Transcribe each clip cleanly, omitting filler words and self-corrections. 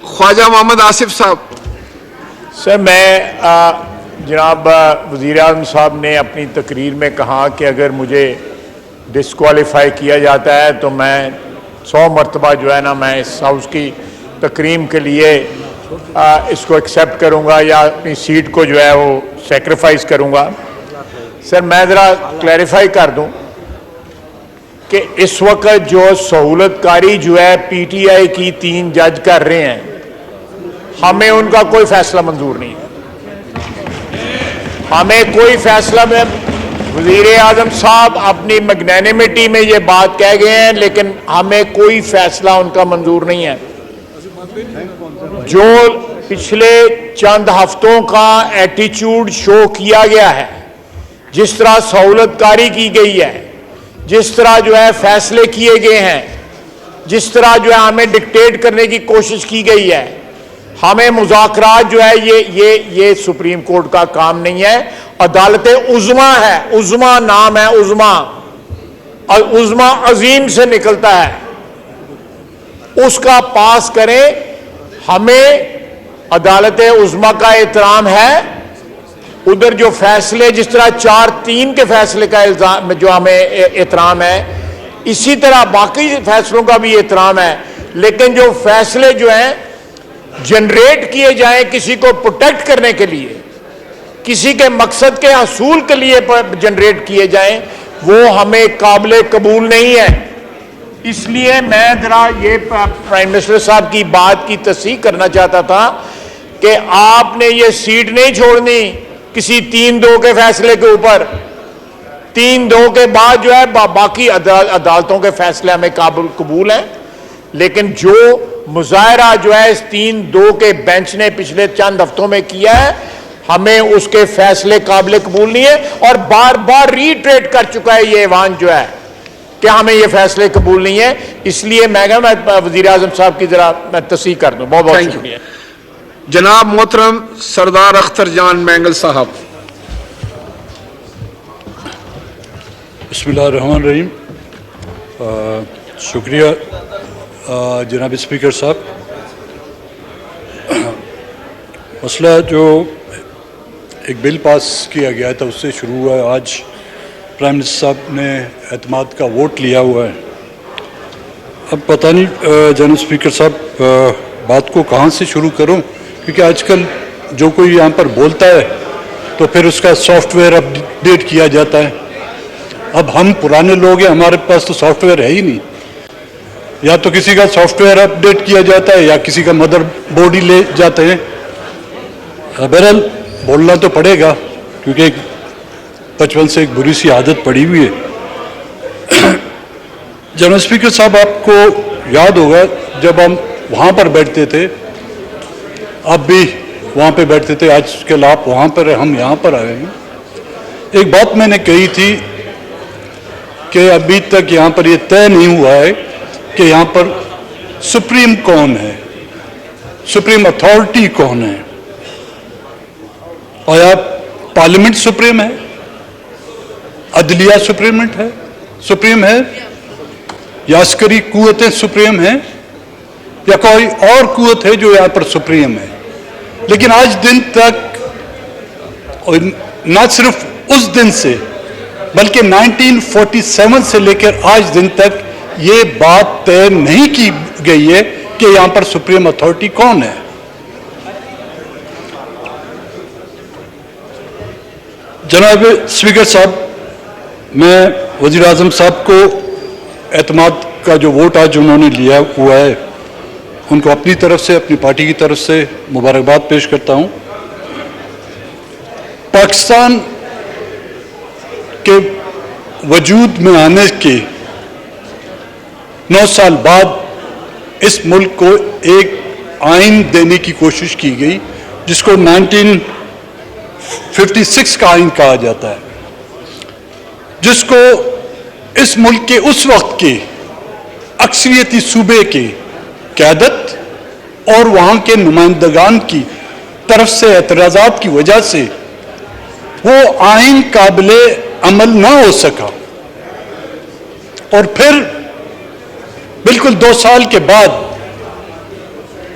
خواجہ محمد آصف صاحب. سر میں جناب وزیر اعظم صاحب نے اپنی تقریر میں کہا کہ اگر مجھے ڈسکوالیفائی کیا جاتا ہے تو میں 100 مرتبہ جو ہے نا میں اس ہاؤس کی تکریم کے لیے اس کو ایکسیپٹ کروں گا یا اپنی سیٹ کو جو ہے وہ سیکریفائز کروں گا. سر میں ذرا کلیریفائی کر دوں کہ اس وقت جو سہولت کاری جو ہے پی ٹی آئی کی 3 جج کر رہے ہیں ہمیں ان کا کوئی فیصلہ منظور نہیں ہے. ہمیں کوئی فیصلہ میں وزیر اعظم صاحب اپنی میگنینیمٹی میں یہ بات کہہ گئے ہیں لیکن ہمیں کوئی فیصلہ ان کا منظور نہیں ہے. جو پچھلے چند ہفتوں کا ایٹیچیوڈ شو کیا گیا ہے, جس طرح سہولت کاری کی گئی ہے, جس طرح جو ہے فیصلے کیے گئے ہیں, جس طرح جو ہے ہمیں ڈکٹیٹ کرنے کی کوشش کی گئی ہے, ہمیں مذاکرات جو ہے یہ سپریم کورٹ کا کام نہیں ہے. عدالت عظمیٰ ہے, عظمیٰ نام ہے, عظمیٰ, اور عظمیٰ عظیم سے نکلتا ہے, اس کا پاس کریں. ہمیں عدالت عظمیٰ کا احترام ہے. ادھر جو فیصلے جس طرح 4-3 کے فیصلے کا الزام جو ہمیں احترام ہے, اسی طرح باقی فیصلوں کا بھی احترام ہے. لیکن جو فیصلے جو ہیں جنریٹ کیے جائیں کسی کو پروٹیکٹ کرنے کے لیے, کسی کے مقصد کے حصول کے لیے جنریٹ کیے جائیں, وہ ہمیں قابل قبول نہیں ہے. اس لیے میں ذرا یہ پرائم منسٹر صاحب کی بات کی تصحیح کرنا چاہتا تھا کہ آپ نے یہ سیٹ نہیں چھوڑنی کسی 3-2 کے فیصلے کے اوپر. 3-2 کے بعد جو ہے باقی عدالتوں کے فیصلے ہمیں قابل قبول ہیں, لیکن جو مظاہرہ جو ہے اس 3-2 کے بینچ نے پچھلے چند ہفتوں میں کیا ہے ہمیں اس کے فیصلے قابل قبول نہیں ہے. اور بار بار ریٹریٹ کر چکا ہے یہ ایوان جو ہے کہ ہمیں یہ فیصلے قبول نہیں ہے. اس لیے میں وزیر اعظم صاحب کی ذرا میں تصحیح کر دوں. بہت بہت شکریہ. جناب محترم سردار اختر جان مینگل صاحب. بسم اللہ الرحمن الرحیم. شکریہ جناب اسپیکر صاحب. مسئلہ جو ایک بل پاس کیا گیا تھا اس سے شروع ہوا ہے. آج پرائم منسٹر صاحب نے اعتماد کا ووٹ لیا ہوا ہے. اب پتہ نہیں جناب اسپیکر صاحب بات کو کہاں سے شروع کروں, کیونکہ آج کل جو کوئی یہاں پر بولتا ہے تو پھر اس کا سافٹ ویئر اپ ڈیٹ کیا جاتا ہے. اب ہم پرانے لوگ ہیں, ہمارے پاس تو سافٹ ویئر ہے ہی نہیں. یا تو کسی کا سافٹ ویئر اپ ڈیٹ کیا جاتا ہے یا کسی کا مدر بورڈ ہی لے جاتے ہیں. بہرحال بولنا تو پڑے گا کیونکہ بچپن سے ایک بری سی عادت پڑی ہوئی ہے. جناب اسپیکر صاحب, آپ کو یاد ہوگا جب ہم وہاں پر بیٹھتے تھے, آپ بھی وہاں پہ بیٹھتے تھے, آج کل آپ وہاں پر ہم یہاں پر آئے ہیں. ایک بات میں نے کہی تھی کہ ابھی تک یہاں پر یہ طے نہیں ہوا ہے کہ یہاں پر سپریم کون ہے, سپریم اتھارٹی کون ہے. اور آپ پارلیمنٹ سپریم ہے, عدلیہ سپریم ہے, یا عسکری قوتیں سپریم ہیں, یا کوئی اور قوت ہے جو یہاں پر سپریم ہے. لیکن آج دن تک, اور نہ صرف اس دن سے بلکہ 1947 سے لے کر آج دن تک یہ بات طے نہیں کی گئی ہے کہ یہاں پر سپریم اتھارٹی کون ہے. جناب اسپیکر صاحب, میں وزیر اعظم صاحب کو اعتماد کا جو ووٹ آج انہوں نے لیا ہوا ہے ان کو اپنی طرف سے, اپنی پارٹی کی طرف سے مبارکباد پیش کرتا ہوں. پاکستان کے وجود میں آنے کے 9 سال بعد اس ملک کو ایک آئین دینے کی کوشش کی گئی جس کو 1956 کا آئین کہا جاتا ہے, جس کو اس ملک کے اس وقت کے اکثریتی صوبے کی قیادت اور وہاں کے نمائندگان کی طرف سے اعتراضات کی وجہ سے وہ آئین قابل عمل نہ ہو سکا. اور پھر بالکل 2 سال کے بعد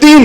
3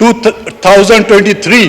2023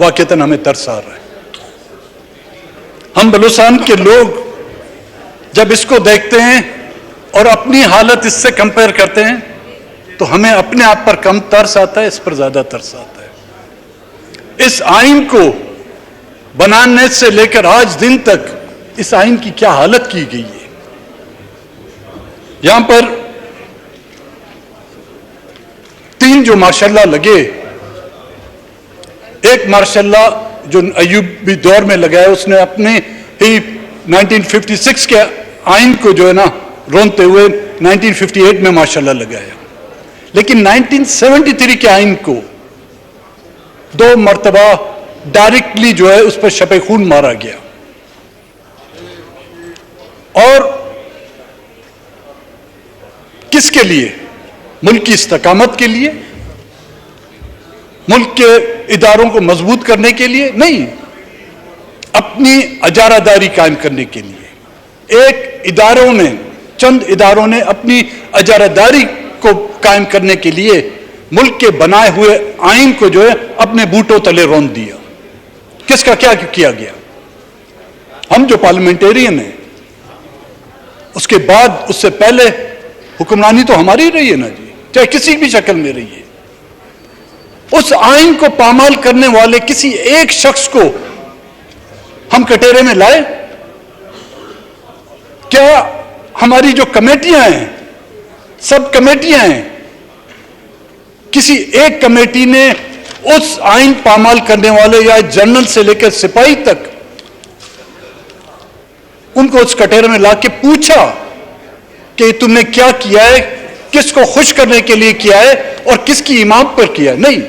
واقعتاً ہمیں ترس آ رہا ہے. ہم بلوچستان کے لوگ جب اس کو دیکھتے ہیں اور اپنی حالت اس سے کمپیئر کرتے ہیں تو ہمیں اپنے آپ پر کم ترس آتا ہے, اس پر زیادہ ترس آتا ہے. اس آئین کو بنانے سے لے کر آج دن تک اس آئین کی کیا حالت کی گئی ہے. یہاں پر 3 جو ماشاءاللہ لگے, ایک ماشاءاللہ جو ایوبی دور میں لگا ہے, اس نے اپنے ہی 1956 کے آئین کو جو ہے نا رونتے ہوئے 1958 میں ماشاءاللہ لگایا. لیکن 1973 کے آئین کو 2 مرتبہ ڈائریکٹلی جو ہے اس پر شپ خون مارا گیا. اور کس کے لیے؟ ملک کی استقامت کے لیے, ملک کے اداروں کو مضبوط کرنے کے لیے نہیں, اپنی اجارہ داری قائم کرنے کے لیے. چند اداروں نے اپنی اجارہ داری کو قائم کرنے کے لیے ملک کے بنائے ہوئے آئین کو جو ہے اپنے بوٹوں تلے روند دیا. کس کا کیا کیا گیا؟ ہم جو پارلیمنٹیرین ہیں, اس کے بعد اس سے پہلے حکمرانی تو ہماری رہی ہے نا جی, چاہے کسی بھی شکل میں رہی ہے. اس آئین کو پامال کرنے والے کسی ایک شخص کو ہم کٹہرے میں لائے؟ کیا ہماری جو کمیٹیاں ہیں, سب کمیٹیاں ہیں, کسی ایک کمیٹی نے اس آئین پامال کرنے والے یا جنرل سے لے کر سپاہی تک ان کو اس کٹہرے میں لا کے پوچھا کہ تم نے کیا کیا ہے, کس کو خوش کرنے کے لیے کیا ہے اور کس کی امامت پر کیا ہے؟ نہیں.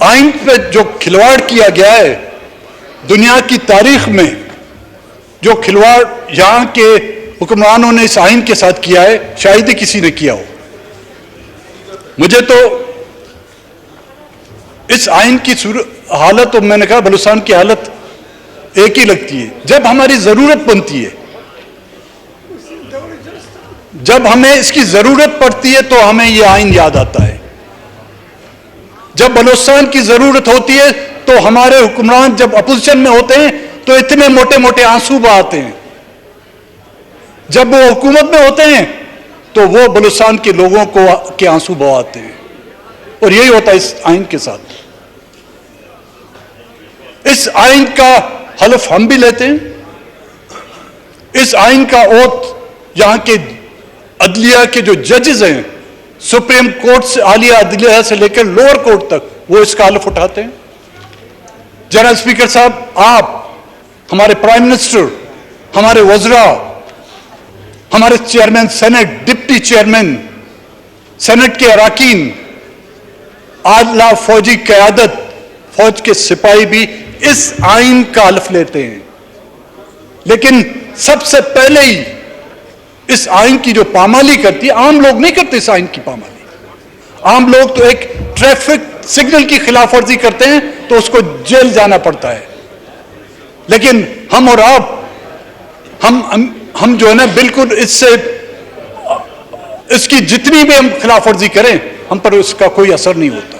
آئین پہ جو کھلواڑ کیا گیا ہے دنیا کی تاریخ میں, جو کھلواڑ یہاں کے حکمرانوں نے اس آئین کے ساتھ کیا ہے, شاید ہی کسی نے کیا ہو. مجھے تو اس آئین کی حالت, اور میں نے کہا بلوچستان کی حالت ایک ہی لگتی ہے. جب ہماری ضرورت بنتی ہے, جب ہمیں اس کی ضرورت پڑتی ہے تو ہمیں یہ آئین یاد آتا ہے. جب بلوچستان کی ضرورت ہوتی ہے تو ہمارے حکمران جب اپوزیشن میں ہوتے ہیں تو اتنے موٹے موٹے آنسو بہاتے ہیں. جب وہ حکومت میں ہوتے ہیں تو وہ بلوچستان کے لوگوں کو کے آنسو بہاتے ہیں. اور یہی ہوتا ہے اس آئین کے ساتھ. اس آئین کا حلف ہم بھی لیتے ہیں. اس آئین کا اوتھ یہاں کے عدلیہ کے جو ججز ہیں, سپریم کورٹ سے عالیہ عدلیہ سے لے کر لوور کورٹ تک, وہ اس کا حلف اٹھاتے ہیں. جنرل اسپیکر صاحب, آپ, ہمارے پرائم منسٹر, ہمارے وزراء, ہمارے chairman senate, deputy chairman senate کے اراکین, اعلیٰ فوجی قیادت, فوج کے سپاہی بھی اس آئین کا حلف لیتے ہیں. لیکن سب سے پہلے ہی اس آئین کی جو پامالی کرتی ہے, عام لوگ نہیں کرتے اس آئین کی پامالی. عام لوگ تو ایک ٹریفک سگنل کی خلاف ورزی کرتے ہیں تو اس کو جیل جانا پڑتا ہے. لیکن ہم اور آپ, ہم جو ہے نا بالکل اس سے, اس کی جتنی بھی ہم خلاف ورزی کریں ہم پر اس کا کوئی اثر نہیں ہوتا.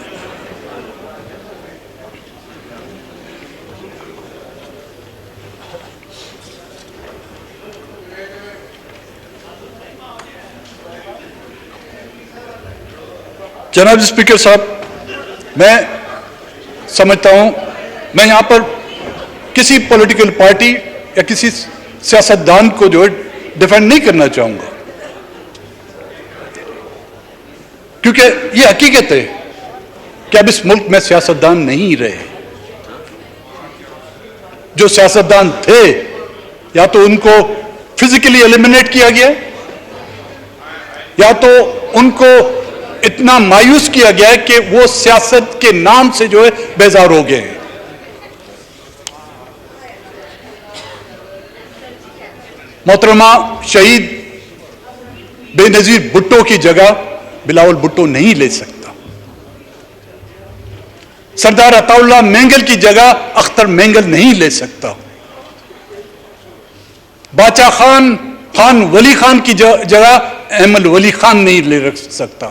جناب اسپیکر صاحب, میں سمجھتا ہوں میں یہاں پر کسی پولیٹیکل پارٹی یا کسی سیاستدان کو جو ہے ڈیفینڈ نہیں کرنا چاہوں گا, کیونکہ یہ حقیقت ہے کہ اب اس ملک میں سیاستدان نہیں رہے. جو سیاستدان تھے یا تو ان کو فزیکلی ایلیمنیٹ کیا گیا, یا تو ان کو اتنا مایوس کیا گیا ہے کہ وہ سیاست کے نام سے جو ہے بیزار ہو گئے ہیں. محترمہ شہید بے نظیر بھٹو کی جگہ بلاول بھٹو نہیں لے سکتا. سردار عطا اللہ مینگل کی جگہ اختر مینگل نہیں لے سکتا. باچا خان ولی خان کی جگہ احمد ولی خان نہیں لے سکتا.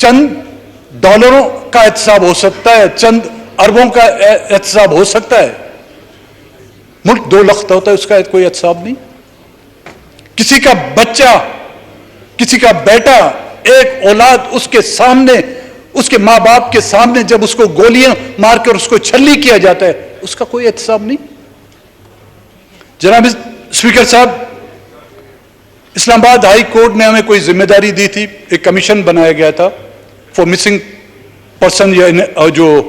چند ڈالروں کا احتساب ہو سکتا ہے, چند اربوں کا احتساب ہو سکتا ہے. ملک 2 لاکھ ہوتا ہے, اس کا کوئی احتساب نہیں. کسی کا بچہ, کسی کا بیٹا, ایک اولاد اس کے سامنے, اس کے ماں باپ کے سامنے جب اس کو گولیاں مار کر اس کو چھلی کیا جاتا ہے, اس کا کوئی احتساب نہیں. جناب اسپیکر صاحب, اسلام آباد ہائی کورٹ نے ہمیں کوئی ذمہ داری دی تھی, ایک کمیشن بنایا گیا تھا فار مسنگ پرسن, جو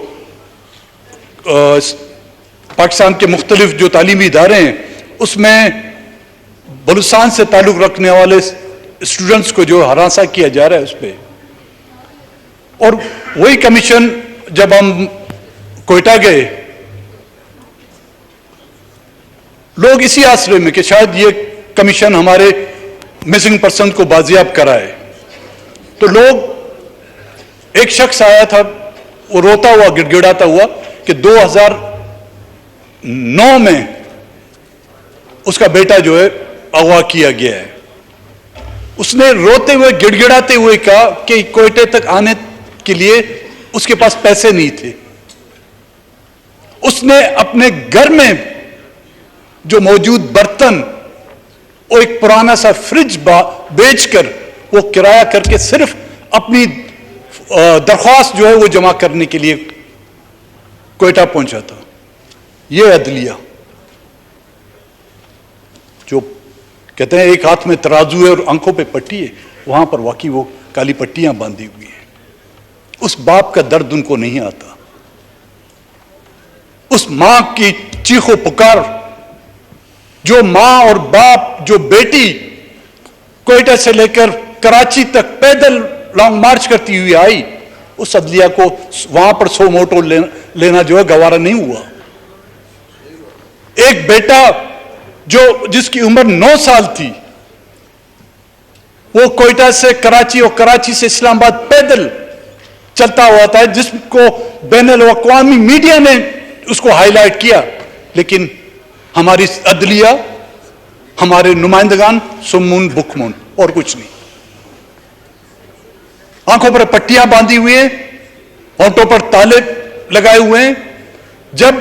پاکستان کے مختلف جو تعلیمی ادارے ہیں اس میں بلوچستان سے تعلق رکھنے والے اسٹوڈنٹس کو جو ہراساں کیا جا رہا ہے اس پہ. اور وہی کمیشن جب ہم کوئٹہ گئے, لوگ اسی آسرے میں کہ شاید یہ کمیشن ہمارے مسنگ پرسن کو بازیاب کرائے, تو لوگ, ایک شخص آیا تھا وہ روتا ہوا گڑ گڑاتا ہوا کہ 2009 میں اس کا بیٹا جو ہے اغوا کیا گیا ہے. اس نے روتے ہوئے گڑ گڑاتے ہوئے کہا کہ کوئٹے تک آنے کے لیے اس کے پاس پیسے نہیں تھے. اس نے اپنے گھر میں جو موجود برتن اور ایک پرانا سا فریج بیچ کر وہ کرایہ کر کے صرف اپنی درخواست جو ہے وہ جمع کرنے کے لیے کوئٹہ پہنچا تھا. یہ عدلیہ جو کہتے ہیں ایک ہاتھ میں ترازو ہے اور آنکھوں پہ پٹی ہے, وہاں پر واقعی وہ کالی پٹیاں باندھی ہوئی ہیں. اس باپ کا درد ان کو نہیں آتا, اس ماں کی چیخ و پکار, جو ماں اور باپ, جو بیٹی کوئٹہ سے لے کر کراچی تک پیدل لانگ مارچ کرتی ہوئی آئی, اس عدلیہ کو وہاں پر 100 موٹو لینا جو ہے گوارا نہیں ہوا. ایک بیٹا جس کی عمر 9 سال تھی, وہ کوئٹہ سے کراچی اور کراچی سے اسلام آباد پیدل چلتا ہوا تھا, جس کو بین الاقوامی میڈیا نے اس کو ہائی لائٹ کیا, لیکن ہماری عدلیہ, ہمارے نمائندگان سمون بکمون اور کچھ نہیں. آنکھوں پر پٹیاں باندھی ہوئی ہیں, ہونٹوں پر تالے لگائے ہوئے ہیں. جب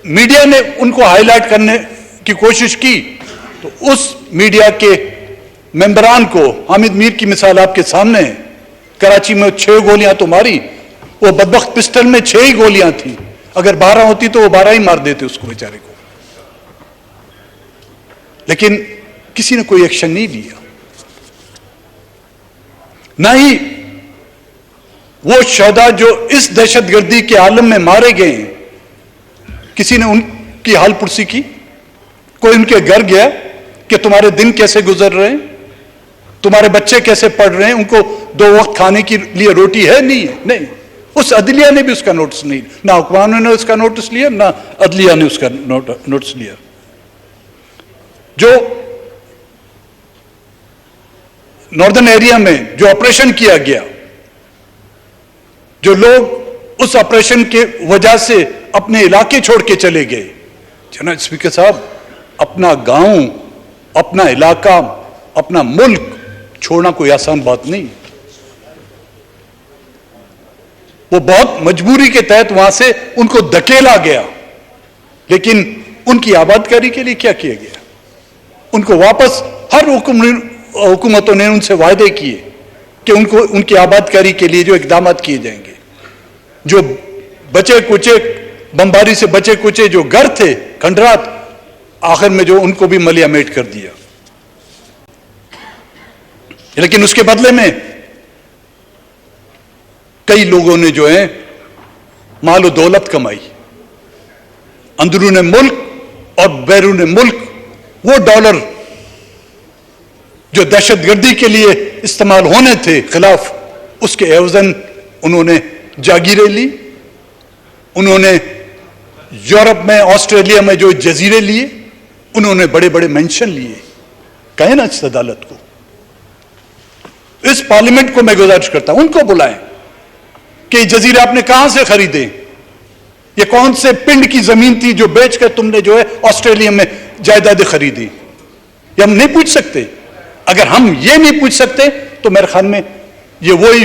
میڈیا نے ان کو ہائی لائٹ کرنے کی کوشش کی تو اس میڈیا کے ممبران کو, حامد میر کی مثال آپ کے سامنے ہے, کراچی میں 6 گولیاں تو ماری, وہ بدبخت پسٹل میں 6 ہی گولیاں تھیں, اگر 12 ہوتی تو وہ 12 ہی مار دیتے اس کو بیچارے کو. لیکن کسی نے کوئی ایکشن نہیں لیا. نہ ہی وہ شہداء جو اس دہشت گردی کے عالم میں مارے گئے ہیں, کسی نے ان کی حال پرسی کی؟ کوئی ان کے گھر گیا کہ تمہارے دن کیسے گزر رہے ہیں, تمہارے بچے کیسے پڑھ رہے ہیں, ان کو 2 وقت کھانے کے لیے روٹی ہے نہیں ہے؟ نہیں. اس عدلیہ نے بھی اس کا نوٹس نہیں, نہ حکمرانوں نے اس کا نوٹس لیا, نہ عدلیہ نے اس کا نوٹس لیا. جو ناردرن ایریا میں جو آپریشن کیا گیا, جو لوگ اس آپریشن کے وجہ سے اپنے علاقے چھوڑ کے چلے گئے, جناب اسپیکر صاحب, اپنا گاؤں, اپنا علاقہ, اپنا ملک چھوڑنا کوئی آسان بات نہیں. وہ بہت مجبوری کے تحت وہاں سے ان کو دھکیلا گیا, لیکن ان کی آباد کاری کے لیے کیا کیا گیا؟ ان کو واپس, ہر حکومتوں نے ان سے وعدے کیے کہ ان کی آباد کاری کے لیے جو اقدامات کیے جائیں گے. جو بچے کچے, بمباری سے بچے کچے جو گھر تھے, کھنڈرات, آخر میں جو ان کو بھی ملیا میٹ کر دیا. لیکن اس کے بدلے میں کئی لوگوں نے جو ہے مال و دولت کمائی. اندرون ملک اور بیرون ملک وہ ڈالر جو دہشت گردی کے لیے استعمال ہونے تھے خلاف, اس کے عوضاً انہوں نے جاگیریں لی, انہوں نے یورپ میں, آسٹریلیا میں جو جزیرے لیے, انہوں نے بڑے بڑے مینشن لیے. کہیں نا اس عدالت کو, اس پارلیمنٹ کو میں گزارش کرتا ہوں, ان کو بلائیں کہ یہ جزیرے آپ نے کہاں سے خریدے, یہ کون سے پنڈ کی زمین تھی جو بیچ کر تم نے جو ہے آسٹریلیا میں جائیدادیں خریدی. یہ ہم نہیں پوچھ سکتے. اگر ہم یہ نہیں پوچھ سکتے تو میرے خیال میں یہ وہی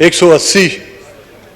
180